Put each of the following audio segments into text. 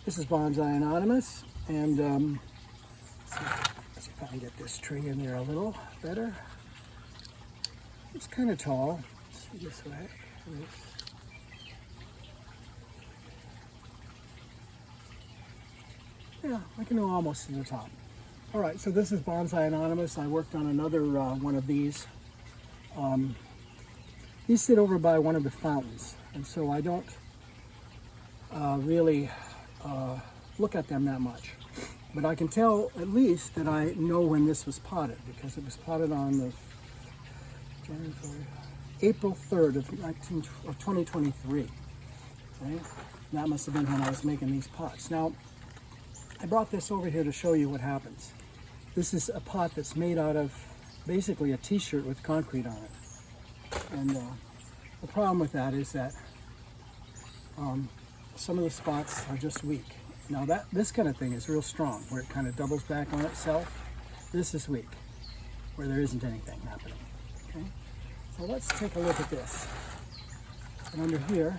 This is Bonsai Anonymous, and let's see if I can get this tree in there a little better. It's kind of tall. Let's see this way. Yeah, I can go almost to the top. All right, so this is Bonsai Anonymous. I worked on another one of these. These sit over by one of the fountains, and so I don't really look at them that much. But I can tell at least that I know when this was potted, because it was potted on the April 3rd of 2023. Right? That must have been when I was making these pots. Now, I brought this over here to show you what happens. This is a pot that's made out of basically a t-shirt with concrete on it. And the problem with that is that some of the spots are just weak. Now this kind of thing is real strong, where it kind of doubles back on itself. This is weak, where there isn't anything happening. Okay? So let's take a look at this. And under here,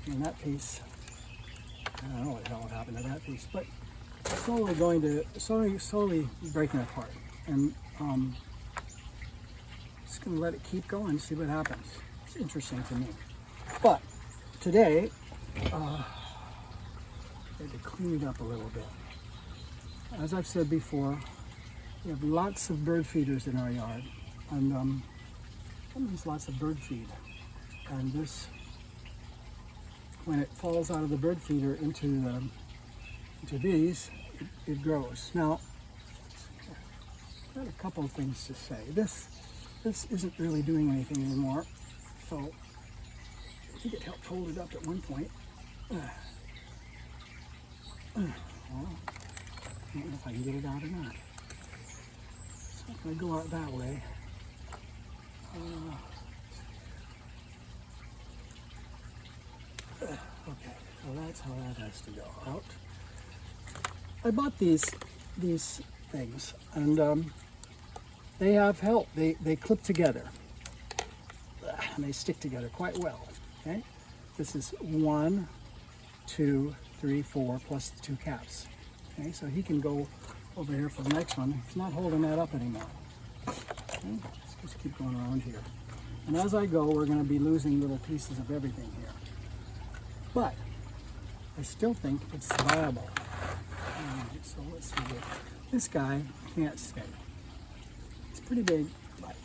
in that piece, I don't know what the hell happened to that piece, but it's slowly breaking apart. And just gonna let it keep going and see what happens. It's interesting to me. But today, I had to clean it up a little bit. As I've said before, we have lots of bird feeders in our yard, and that means lots of bird feed. And this, when it falls out of the bird feeder into these, it grows. Now, I've got a couple of things to say. This isn't really doing anything anymore, so I think it helped hold it up at one point. Well, I don't know if I can get it out or not. So if I go out that way, okay, so that's how that has to go out. I bought these things, and they have help. They clip together, and they stick together quite well. Okay, this is 1, 2, 3, 4 plus the 2 caps. Okay, so he can go over here for the next one. He's not holding that up anymore. Okay, let's just keep going around here. And as I go, we're going to be losing little pieces of everything here. But I still think it's viable. Alright, so let's see here. This guy can't stay. It's pretty big, but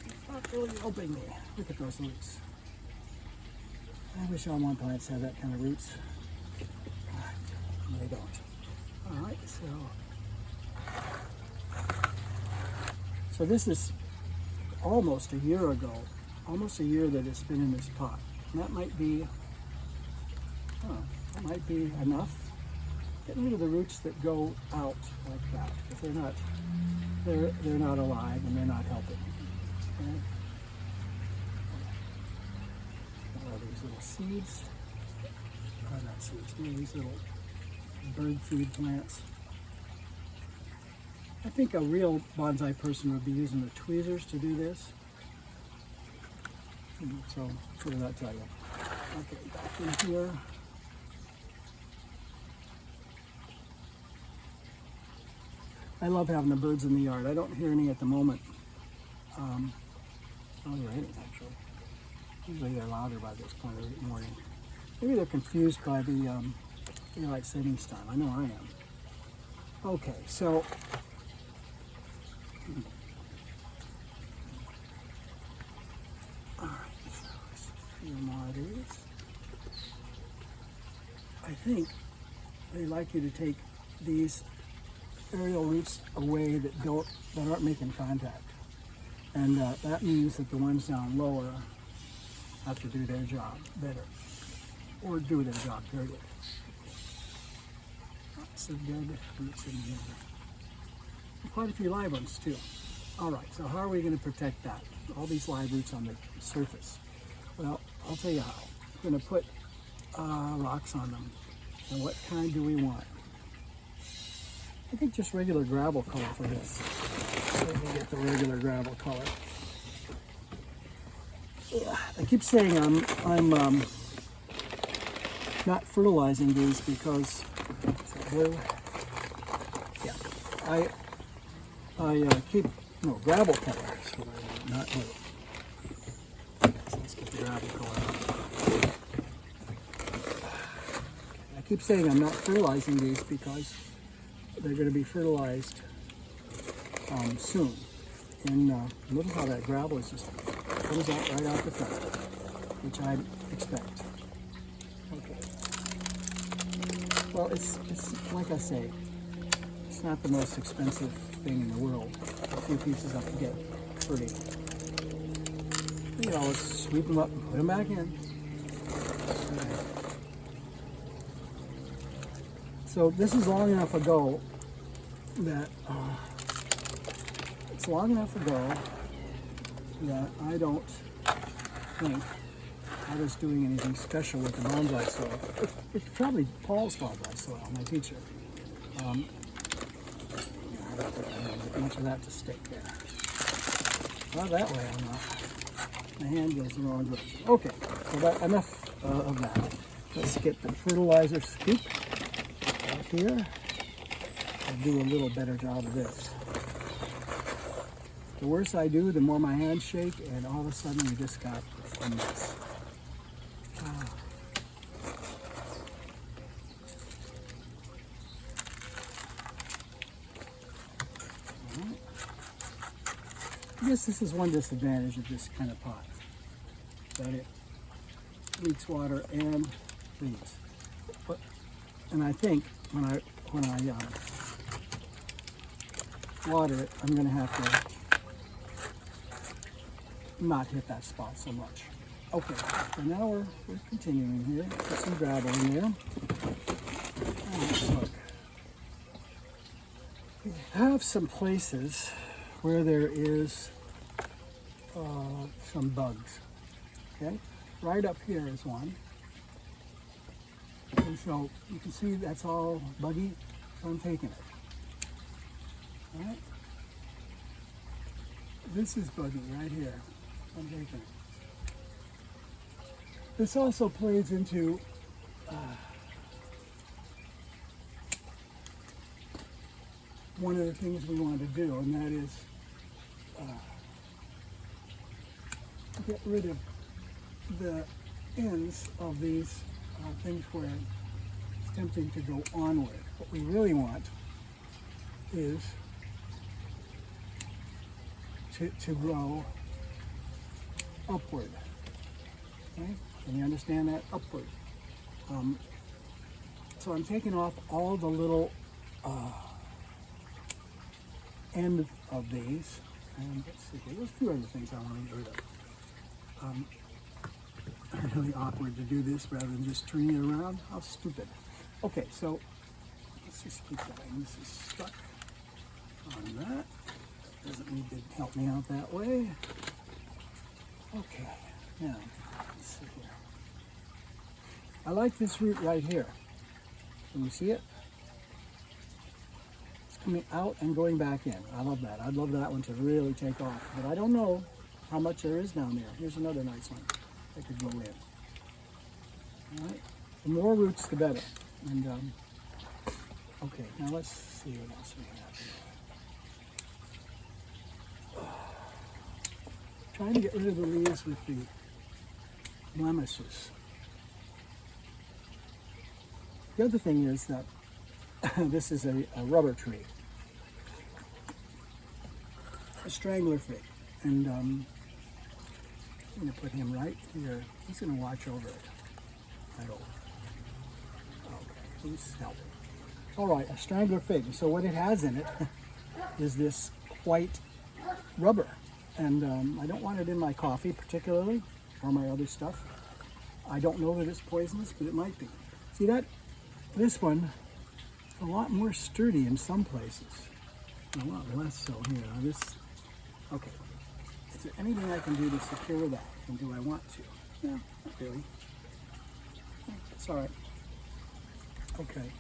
it's not really helping me. Look at those roots. I wish all my plants had that kind of roots. They don't. Alright, so this is almost a year ago, almost a year that it's been in this pot. And that might be enough. Getting rid of the roots that go out like that, because they're not alive and they're not helping. Okay? All these little seeds, not seeds, these little bird feed plants. I think a real bonsai person would be using the tweezers to do this. So what did that tell you? Okay, back in here. I love having the birds in the yard. I don't hear any at the moment. I don't hear any, actually. Usually they're louder by this point of the morning. Maybe they're confused by the daylight savings time. I know I am. Okay, so all right, so there's a few more of these. I think they like you to take these aerial roots away that aren't making contact, and that means that the ones down lower have to do their job better, or do their job period. Lots of dead roots in here. Quite a few live ones too. All right, so how are we going to protect that? All these live roots on the surface. Well, I'll tell you how. I'm going to put rocks on them. And what kind do we want? I think just regular gravel color for this. Let me get the regular gravel color. I keep saying I'm not fertilizing these because blue. Yeah, I keep gravel color, so not blue. So let's get the gravel color. I keep saying I'm not fertilizing these because they're going to be fertilized soon. And look how that gravel is just comes out right out the front, which I expect. Okay. Well, it's like I say, it's not the most expensive thing in the world. A few pieces up to get pretty. You always sweep them up and put them back in. So this is long enough ago that it's long enough ago that I don't think I was doing anything special with the bonsai soil. It's probably Paul's bonsai soil, my teacher. I don't think I have much of that to stick there. Well, that way I'm not. My hand goes the wrong direction. Okay, so that, enough of that. Let's get the fertilizer scoop out here. I'll do a little better job of this. The worse I do, the more my hands shake, and all of a sudden we just got a mess. I guess this is one disadvantage of this kind of pot, that it leaks water and leaves. And I think when I water it, I'm going to have to not hit that spot so much. Okay, so now we're continuing here. Put some gravel in there. Let's look. We have some places where there is some bugs. Okay, right up here is one. And so you can see that's all buggy, so I'm taking it. All right. This is buggy right here. I'm taking it. This also plays into one of the things we want to do, and that is get rid of the ends of these things where it's tempting to go onward. What we really want is to grow upward. Okay? Can you understand that? Upward. So I'm taking off all the little end of these, and let's see, there's a few other things I want to get rid of. Really awkward to do this rather than just turning it around. How stupid. Okay, so let's just keep going. This is stuck on that. Doesn't need to help me out that way. Okay, now let's see here. I like this root right here. Can you see it? It's coming out and going back in. I love that. I'd love that one to really take off, but I don't know how much there is down there. Here's another nice one that could go in. All right, the more roots, the better. And okay, now let's see what else we have here. Trying to get rid of the leaves with the blemishes. The other thing is that this is a rubber tree, a strangler fig, and I'm going to put him right here. He's going to watch over it. I hope. Okay, he's helping. All right, a strangler fig. So what it has in it is this white rubber, and I don't want it in my coffee particularly, or my other stuff. I don't know that it's poisonous, but it might be. See that? This one, a lot more sturdy in some places, a lot less so here. Now this, okay. Is there anything I can do to secure that? And do I want to? No, not really. It's all right. Okay.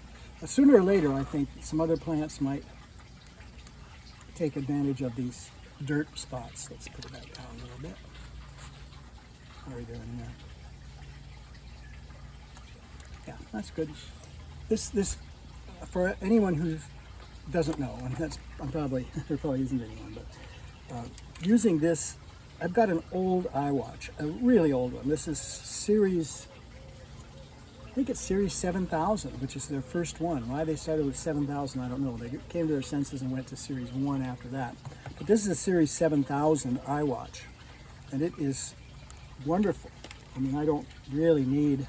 Sooner or later, I think some other plants might take advantage of these dirt spots. Let's put it back down a little bit. How are we doing here? Yeah, that's good. This for anyone who doesn't know, and I'm probably there probably isn't anyone, but using this, I've got an old iWatch, a really old one. This is series, I think it's series 7000, which is their first one. Why they started with 7000, I don't know. They came to their senses and went to series 1 after that. But this is a series 7000 iWatch, and it is wonderful. I mean, I don't really need,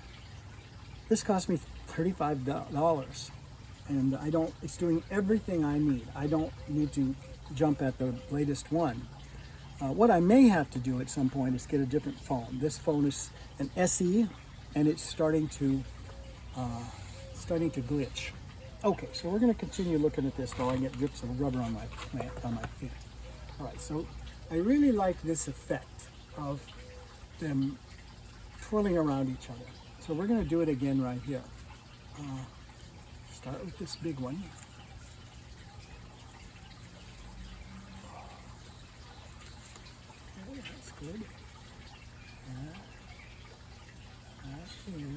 this cost me $35, and it's doing everything I need. I don't need to jump at the latest one. What I may have to do at some point is get a different phone. This phone is an SE, and it's starting to glitch. Okay, so we're going to continue looking at this while I get drips of rubber on my feet. All right, so I really like this effect of them twirling around each other. So we're going to do it again right here. Start with this big one. Okay, that's good. Right here,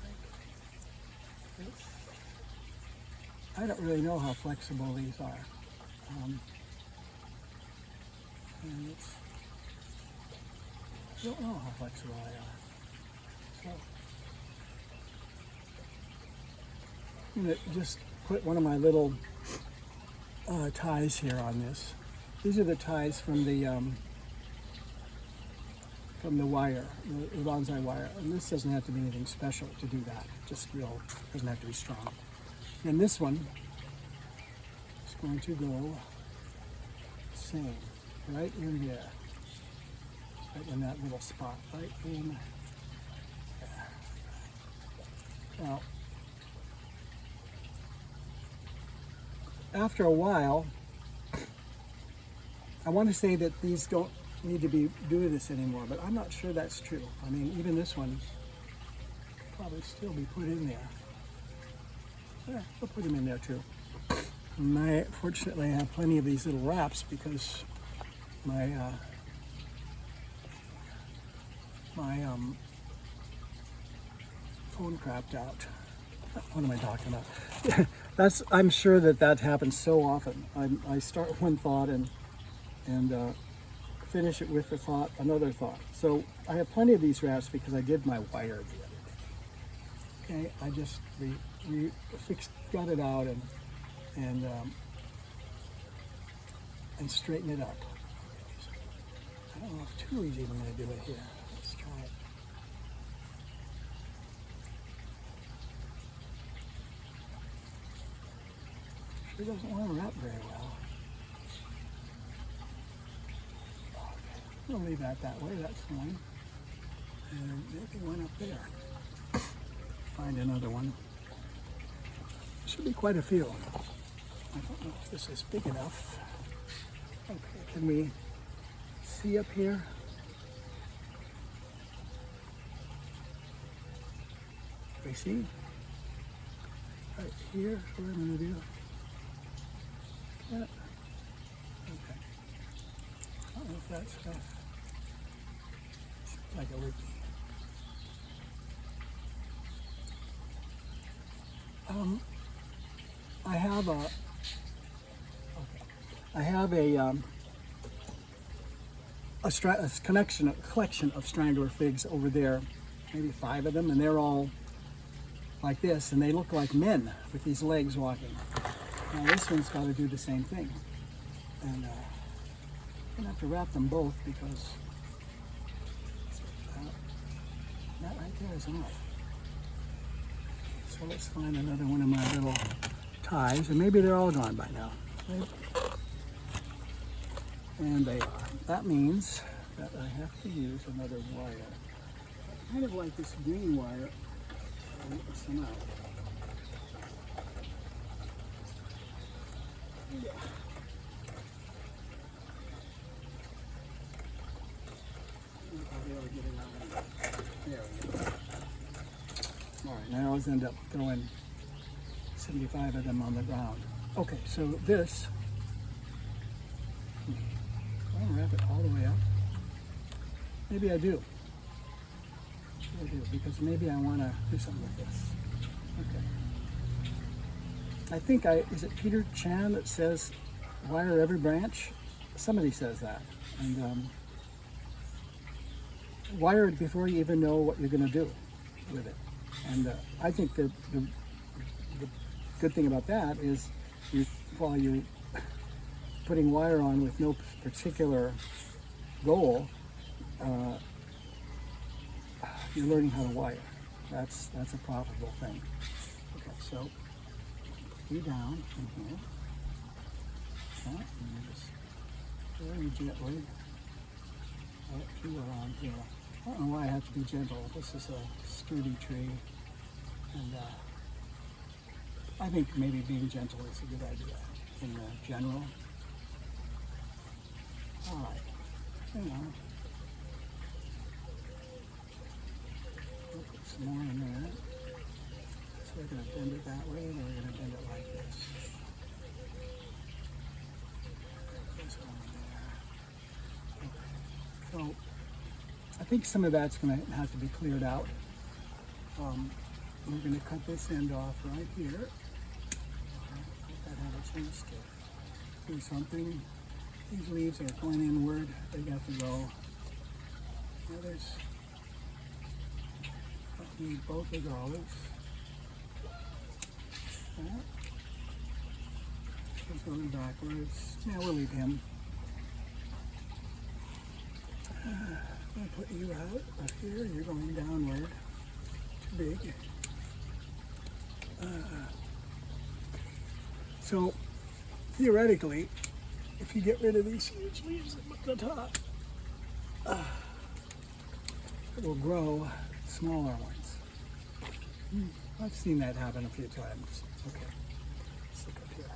like this. I don't really know how flexible these are. And I don't know how flexible they are. So I'm going to just put one of my little ties here on this. These are the ties from the wire, the bonsai wire. And this doesn't have to be anything special to do that. Just real, doesn't have to be strong. And this one is going to go same, right in there, right in that little spot, right in there. Now, after a while, I want to say that these don't need to be doing this anymore, but I'm not sure that's true. I mean, even this one could probably still be put in there. Yeah, we'll put them in there too. Fortunately, I have plenty of these little wraps because my phone crapped out. What am I talking about? I'm sure that happens so often. I start one thought and finish it with another thought. So I have plenty of these wraps because I did my wire the other day. Okay, I just got it out and straighten it up. I don't know if 2 is even going to do it here. Let's try it. Sure doesn't want to wrap very well. Okay, we'll leave that way, that's fine. And maybe one up there. Find another one. Should be quite a few. I don't know if this is big enough. Okay, can we see up here? We see? Right here is what I'm going to do. Yeah. Okay. I don't know if that's enough. Like a wiki. I have a collection of strangler figs over there, maybe 5 of them, and they're all like this, and they look like men with these legs walking. Now this one's got to do the same thing, and I'm gonna have to wrap them both because that right there is enough. So let's find another one of my little ties, and maybe they're all gone by now. Right? And they are. That means that I have to use another wire. Kind of like this green wire. I'll get some out. Yeah. There we go. All right, I always end up throwing 75 of them on the ground. Okay, so this, I'll wrap it all the way up. Maybe I do. what do I do? Because maybe I want to do something with this. Okay. I think is it Peter Chan that says, wire every branch? Somebody says that. And wire it before you even know what you're going to do with it. And I think the good thing about that is while you're putting wire on with no particular goal, you're learning how to wire. That's a profitable thing. Okay, so be down in here. And you just very gently peel around here. I don't know why I have to be gentle. This is a sturdy tree, and I think maybe being gentle is a good idea in general. All right, hang on. We'll put some more in there. So we're going to bend it that way, and then we're going to bend it like this. There's one there. Okay. So I think some of that's going to have to be cleared out. We're going to cut this end off right here. Let that have a chance to do something. These leaves are going inward. They got to go. Others need both of those. He's going backwards. Yeah, we'll leave him. I'll put you out up here. You're going downward. Too big. So, theoretically, if you get rid of these huge leaves at the top, it will grow smaller ones. I've seen that happen a few times. Okay, let's look up here.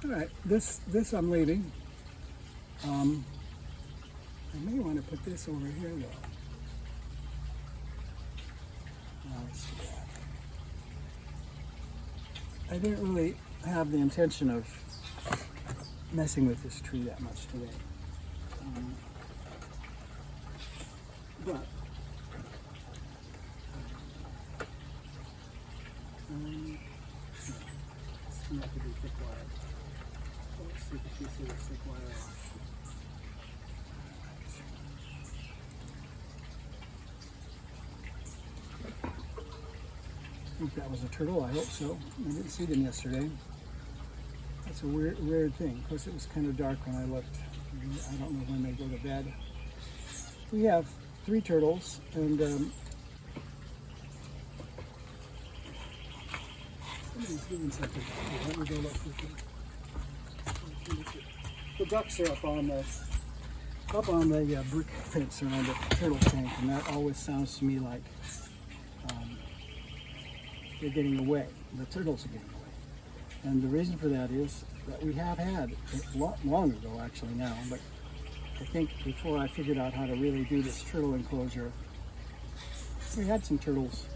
All right, this I'm leaving. I may want to put this over here though. Let's see that. I didn't really have the intention of messing with this tree that much today. But it's going to have to be thick wire. Let's see if you see the thick wire off. I think that was a turtle. I hope so. I didn't see them yesterday. That's a weird thing. Of course, it was kind of dark when I looked. I don't know when they go to bed. We have 3 turtles, and somebody's doing something. Let me go look. The ducks are up on the brick fence around the turtle tank, and that always sounds to me like they're getting away. The turtles are getting away. And the reason for that is that we have had, long ago actually now, but I think before I figured out how to really do this turtle enclosure, we had some turtles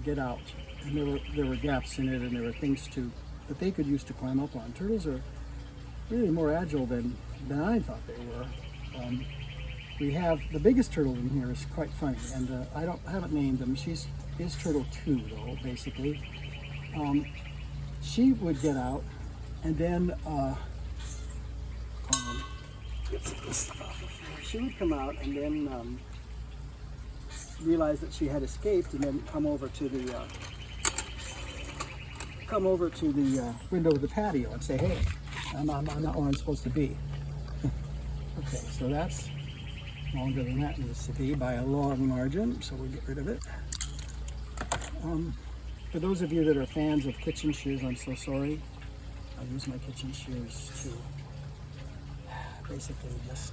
get out, and there were gaps in it, and there were things that they could use to climb up on. Turtles are really more agile than I thought they were. We have the biggest turtle in here is quite funny, and I haven't named them. She's turtle 2 though, basically. She would get out, and then she would come out, and then realize that she had escaped, and then come over to the window of the patio and say, "Hey, I'm not where I'm supposed to be." Okay, so that's longer than that needs to be by a long margin, so we'll get rid of it. For those of you that are fans of kitchen shears, I'm so sorry. I use my kitchen shears to basically just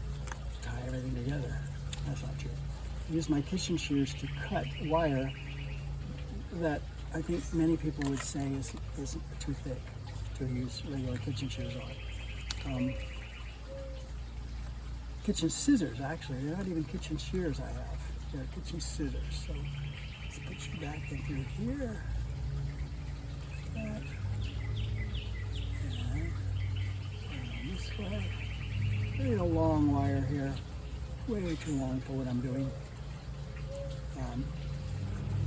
tie everything together. That's not true. I use my kitchen shears to cut wire that I think many people would say is too thick to use regular kitchen shears on. Kitchen scissors, actually. They're not even kitchen shears I have. They're kitchen scissors. So let's put you back in through here. That. And this way. Very a long wire here. way too long for what I'm doing.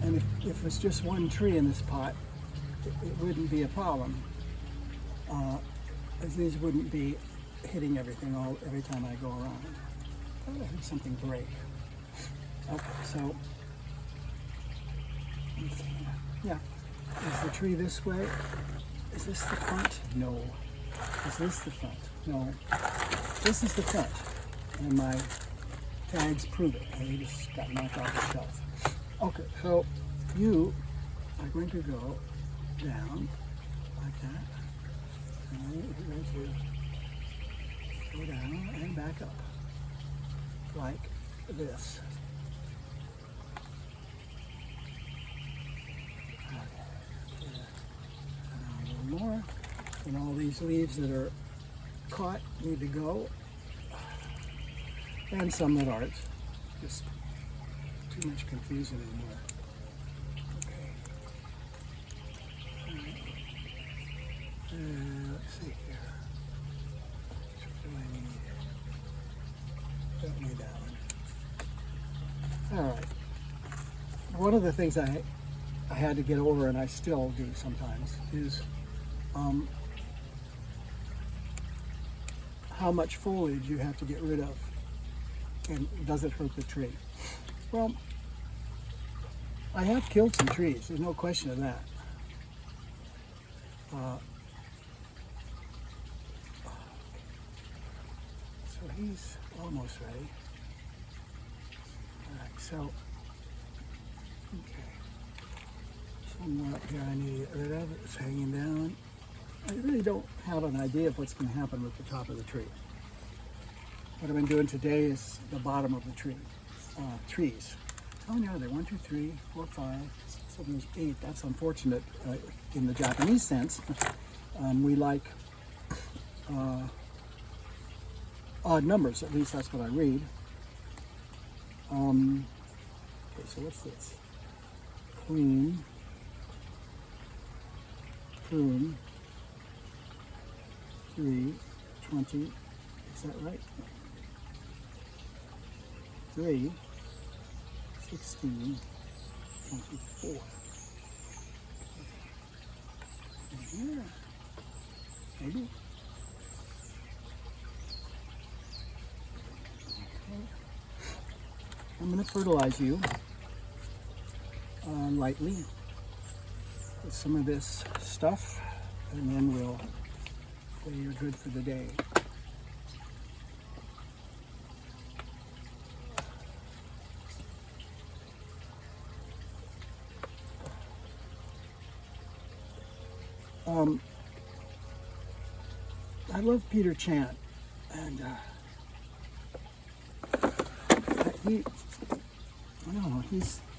And if it's just one tree in this pot, it wouldn't be a problem, as these wouldn't be hitting everything every time I go around. I thought I heard something break. Okay, so yeah, is the tree this way? Is this the front? No. Is this the front? No. This is the front, and my tags prove it. They just got knocked off the shelf. Okay, so you are going to go down like that. And you're going to go down and back up like this. Okay. A little more. And all these leaves that are caught need to go. And some that aren't. Just too much confusion anymore. Okay. All right. Let's see here. What do I need? Don't need that one. All right. One of the things I had to get over, and I still do sometimes, is how much foliage you have to get rid of, and does it hurt the tree? Well, I have killed some trees, there's no question of that. So he's almost ready. All right, so, okay. Somewhere up here I need to get rid of it. It's hanging down. I really don't have an idea of what's going to happen with the top of the tree. What I've been doing today is the bottom of the tree. Trees. How many are there? 1, 2, 3, 4, 5, 7, 8. That's unfortunate in the Japanese sense. We like odd numbers, at least that's what I read. Okay, so what's this? Queen, prune, 3, 20, is that right? 3, 16, 24. And here, maybe. Okay. I'm going to fertilize you lightly with some of this stuff, and then we'll say you're good for the day. I love Peter Chant, and I don't know,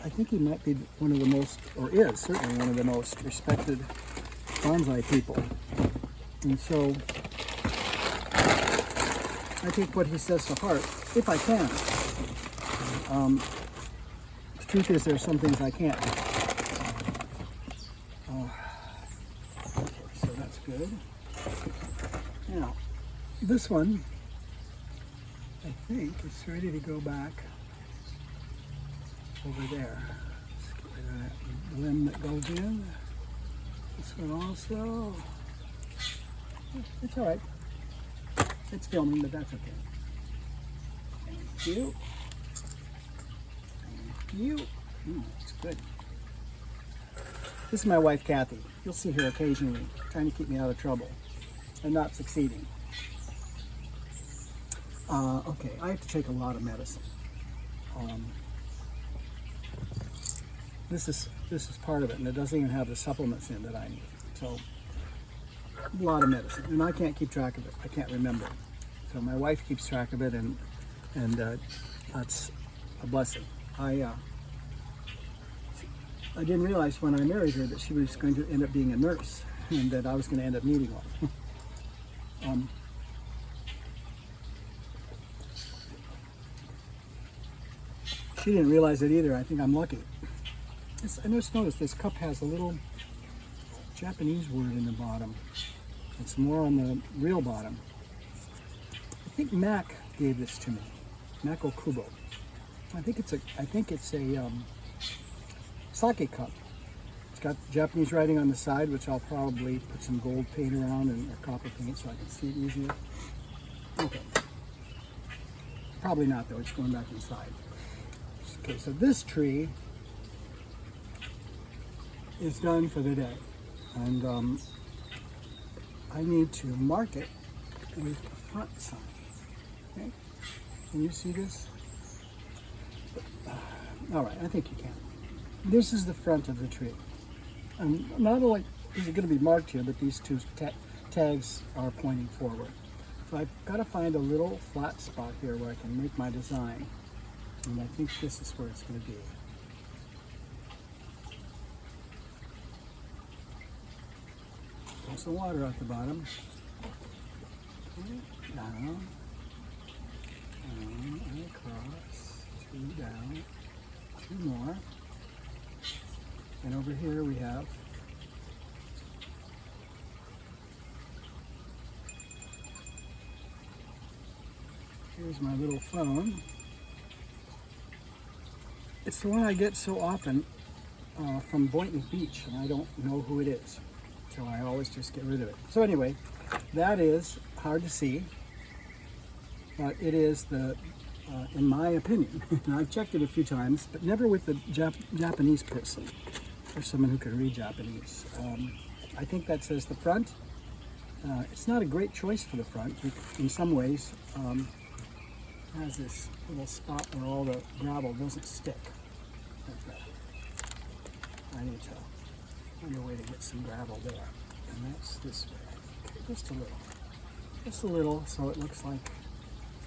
I think he might be one of the most, or is certainly one of the most respected bonsai people. And so I take what he says to heart, if I can. The truth is, there are some things I can't do. Okay, so that's good. Now, this one, I think, is ready to go back over there. Let's get rid of that limb that goes in. This one also. It's all right. It's filming, but that's okay. Thank you. Thank you. It's good. This is my wife, Kathy. You'll see her occasionally trying to keep me out of trouble and not succeeding. Okay, I have to take a lot of medicine. This is part of it, and it doesn't even have the supplements in that I need. So, a lot of medicine, and I can't keep track of it. I can't remember. So my wife keeps track of it, and that's a blessing. I didn't realize when I married her that she was going to end up being a nurse, and that I was going to end up needing one. She didn't realize it either. I think I'm lucky. I just noticed this cup has a little Japanese word in the bottom. It's more on the real bottom. I think Mac gave this to me. Mako Kubo. I think it's a sake cup. It's got Japanese writing on the side, which I'll probably put some gold paint around and or copper paint so I can see it easier. Okay. Probably not though, it's going back inside. Okay, so this tree is done for the day. And I need to mark it with a front sign. Okay? Can you see this? All right, I think you can. This is the front of the tree. And not only is it going to be marked here, but these two tags are pointing forward. So I've got to find a little flat spot here where I can make my design. And I think this is where it's going to be. There's some water at the bottom. Okay, down, and across, 2 down, 2 more. And over here we have here's my little phone. It's the one I get so often from Boynton Beach, and I don't know who it is. So I always just get rid of it. So anyway, that is hard to see, but it is the, in my opinion, and I've checked it a few times, but never with the Japanese person, or someone who can read Japanese. I think that says the front. It's not a great choice for the front. In some ways, it has this little spot where all the gravel doesn't stick. Like that. I need to find a way to get some gravel there. And that's this way. Okay, just a little. Just a little, so it looks like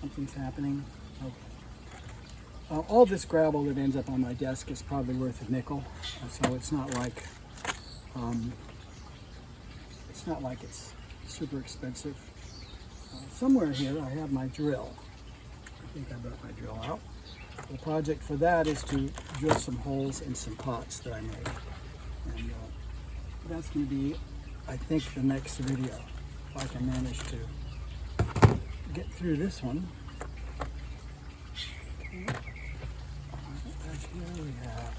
something's happening. Okay. All this gravel that ends up on my desk is probably worth a nickel, so it's not like it's super expensive. Somewhere here I have my drill. I think I brought my drill out. The project for that is to drill some holes in some pots that I made, and that's going to be, I think, the next video. If I can manage to get through this one. Okay. Back here we have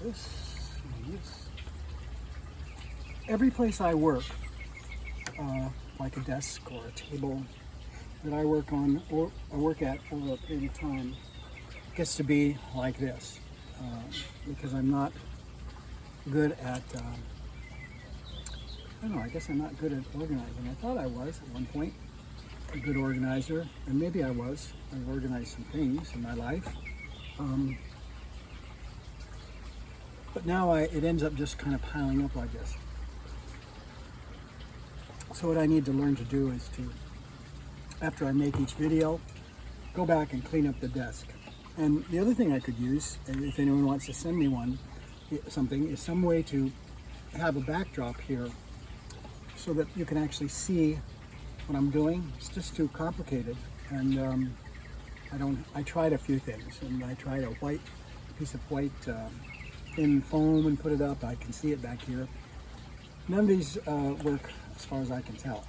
this and this. Every place I work, like a desk or a table that I work on or I work at over a period of time, gets to be like this, because I'm not good at, I don't know, I guess I'm not good at organizing. I thought I was at one point a good organizer, and maybe I was. I've organized some things in my life. But now it ends up just kind of piling up like this. So what I need to learn to do is to, after I make each video, go back and clean up the desk. And the other thing I could use, and if anyone wants to send me something, is some way to have a backdrop here so that you can actually see what I'm doing. It's just too complicated, and I tried a few things, and I tried a piece of white thin foam and put it up. I can see it back here. None of these work as far as I can tell.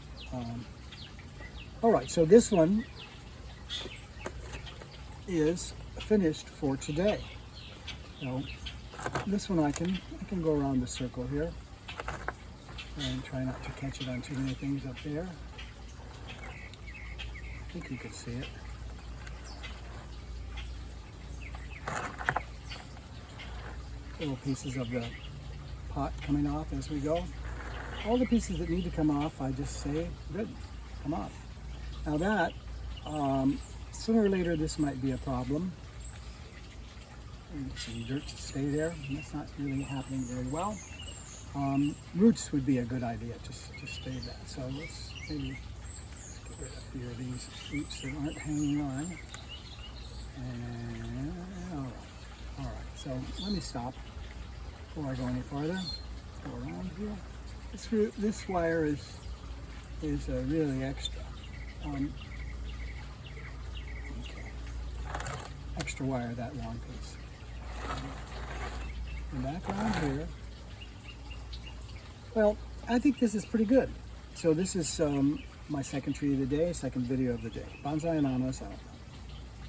All right, so this one is finished for today. So this one I can go around the circle here and try not to catch it on too many things up there. I think you can see it. Little pieces of the pot coming off as we go. All the pieces that need to come off, I just say, good, come off. Now that, sooner or later this might be a problem. And some dirt to stay there, and that's not really happening very well. Roots would be a good idea to stay that. So let's maybe get rid of a few of these roots that aren't hanging on. And all right. So let me stop before I go any farther. Go around here. This wire is really extra. Okay. Extra wire, that long piece. And back around here. Well, I think this is pretty good. So this is my second tree of the day, second video of the day. Bonsai Anonymous out.